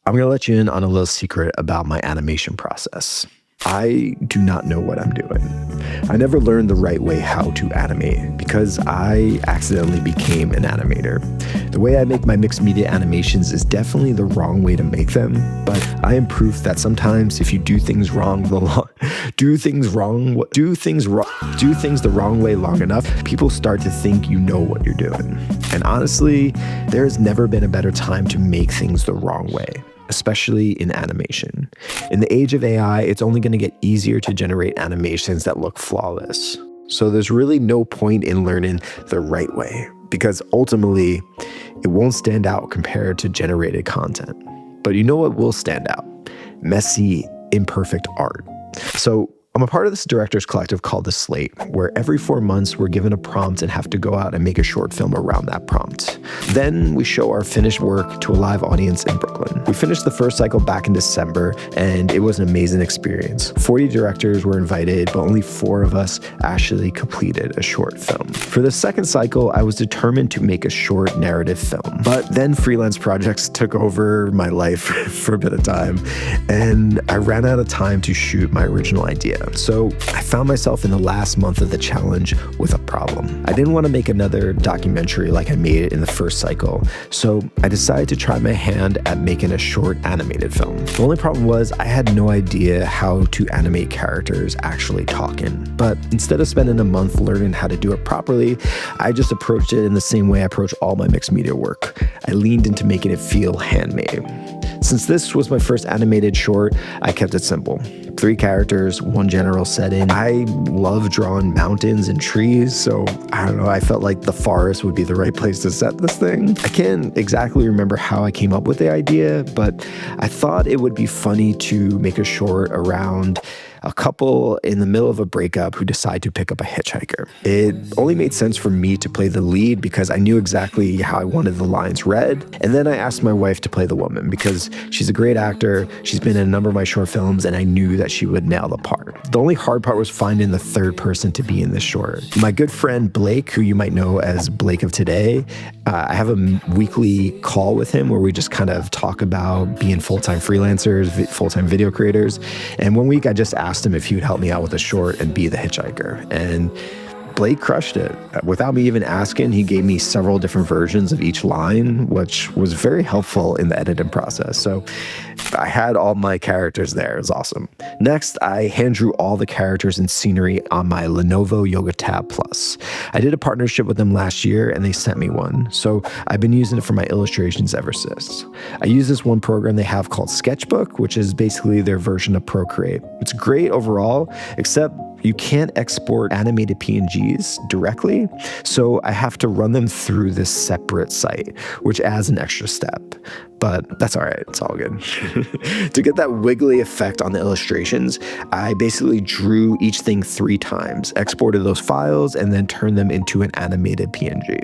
I'm going to let you in on a little secret about my animation process. I do not know what I'm doing. I never learned the right way how to animate because I accidentally became an animator. The way I make my mixed media animations is definitely the wrong way to make them, but I am proof that sometimes if you do things the wrong way long enough, people start to think you know what you're doing. And honestly, there has never been a better time to make things the wrong way, especially in animation. In the age of AI, it's only going to get easier to generate animations that look flawless. So there's really no point in learning the right way, because ultimately, it won't stand out compared to generated content. But you know what will stand out? Messy, imperfect art. So I'm a part of this director's collective called The Slate, where every 4 months we're given a prompt and have to go out and make a short film around that prompt. Then we show our finished work to a live audience in Brooklyn. We finished the first cycle back in December, and it was an amazing experience. 40 directors were invited, but only 4 of us actually completed a short film. For the second cycle, I was determined to make a short narrative film, but then freelance projects took over my life for a bit of time, and I ran out of time to shoot my original idea. So I found myself in the last month of the challenge with a problem. I didn't want to make another documentary like I made it in the first cycle, so I decided to try my hand at making a short animated film. The only problem was I had no idea how to animate characters actually talking. But instead of spending a month learning how to do it properly, I just approached it in the same way I approach all my mixed media work. I leaned into making it feel handmade. Since this was my first animated short, I kept it simple. 3 characters, 1 general setting. I love drawing mountains and trees, so I don't know, I felt like the forest would be the right place to set this thing. I can't exactly remember how I came up with the idea, but I thought it would be funny to make a short around a couple in the middle of a breakup who decide to pick up a hitchhiker. It only made sense for me to play the lead because I knew exactly how I wanted the lines read. And then I asked my wife to play the woman because she's a great actor. She's been in a number of my short films, and I knew that she would nail the part. The only hard part was finding the third person to be in this short. My good friend Blake, who you might know as Blake of Today, I have a weekly call with him where we just kind of talk about being full-time freelancers, full-time video creators. And one week I just asked him if he would help me out with a short and be the hitchhiker. And Blake crushed it. Without me even asking, he gave me several different versions of each line, which was very helpful in the editing process. So I had all my characters there. It was awesome. Next, I hand drew all the characters and scenery on my Lenovo Yoga Tab Plus. I did a partnership with them last year, and they sent me one. So I've been using it for my illustrations ever since. I use this one program they have called Sketchbook, which is basically their version of Procreate. It's great overall, except you can't export animated PNGs directly, so I have to run them through this separate site, which adds an extra step. But that's all right, it's all good. To get that wiggly effect on the illustrations, I basically drew each thing 3 times, exported those files, and then turned them into an animated PNG.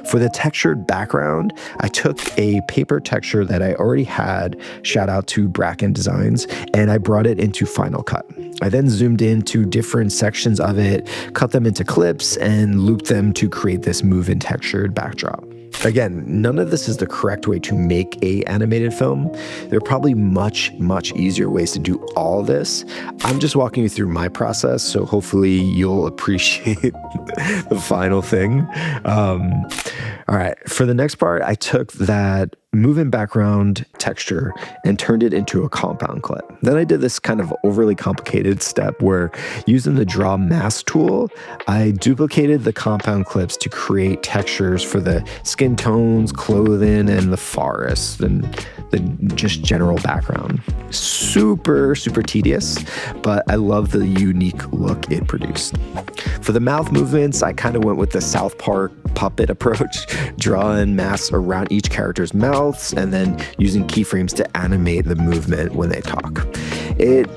For the textured background, I took a paper texture that I already had, shout out to Bracken Designs, and I brought it into Final Cut. I then zoomed into different sections of it, cut them into clips, and looped them to create this move-in textured backdrop. Again, none of this is the correct way to make a animated film. There are probably much easier ways to do all this. I'm just walking you through my process, so hopefully you'll appreciate the final thing. All right, for the next part, I took that move-in background texture and turned it into a compound clip. Then I did this kind of overly complicated step where, using the draw mask tool, I duplicated the compound clips to create textures for the skin tones, clothing, and the forest, and the just general background. Super tedious, but I love the unique look it produced. For the mouth movements, I kind of went with the South Park puppet approach, drawing masks around each character's mouths and then using keyframes to animate the movement when they talk. It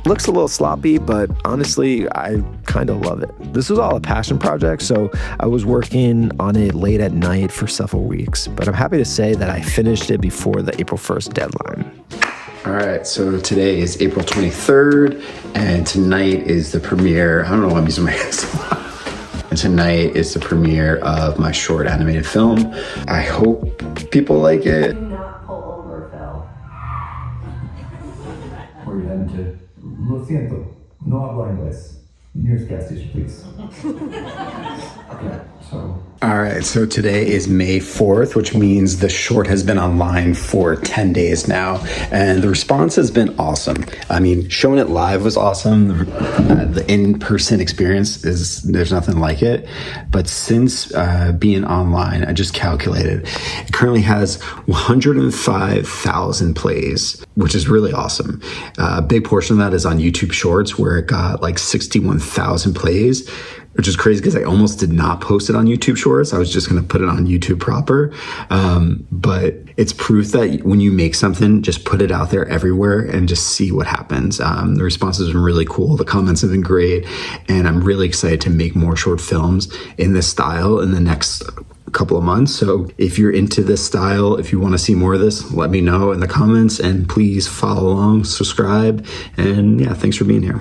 looks a little sloppy, but honestly, I kind of love it. This was all a passion project, so I was working on it late at night for several weeks, but I'm happy to say that I finished it before the April 1st deadline. All right, so today is April 23rd, and tonight is the premiere. I don't know why I'm using my hands. And tonight is the premiere of my short animated film. I hope people like it. Do not pull over, Phil. Where are you heading to? Lo siento, no hablo inglés. Nearest gas station, please. Okay, so. All right, so today is May 4th, which means the short has been online for 10 days now, and the response has been awesome. I mean, showing it live was awesome. The in-person experience there's nothing like it. But since being online, I just calculated, it currently has 105,000 plays, which is really awesome. A big portion of that is on YouTube Shorts, where it got like 61,000 plays, which is crazy because I almost did not post it on YouTube Shorts. I was just going to put it on YouTube proper. But it's proof that when you make something, just put it out there everywhere and just see what happens. The responses have been really cool. The comments have been great. And I'm really excited to make more short films in this style in the next couple of months. So if you're into this style, if you want to see more of this, let me know in the comments, and please follow along, subscribe. And yeah, thanks for being here.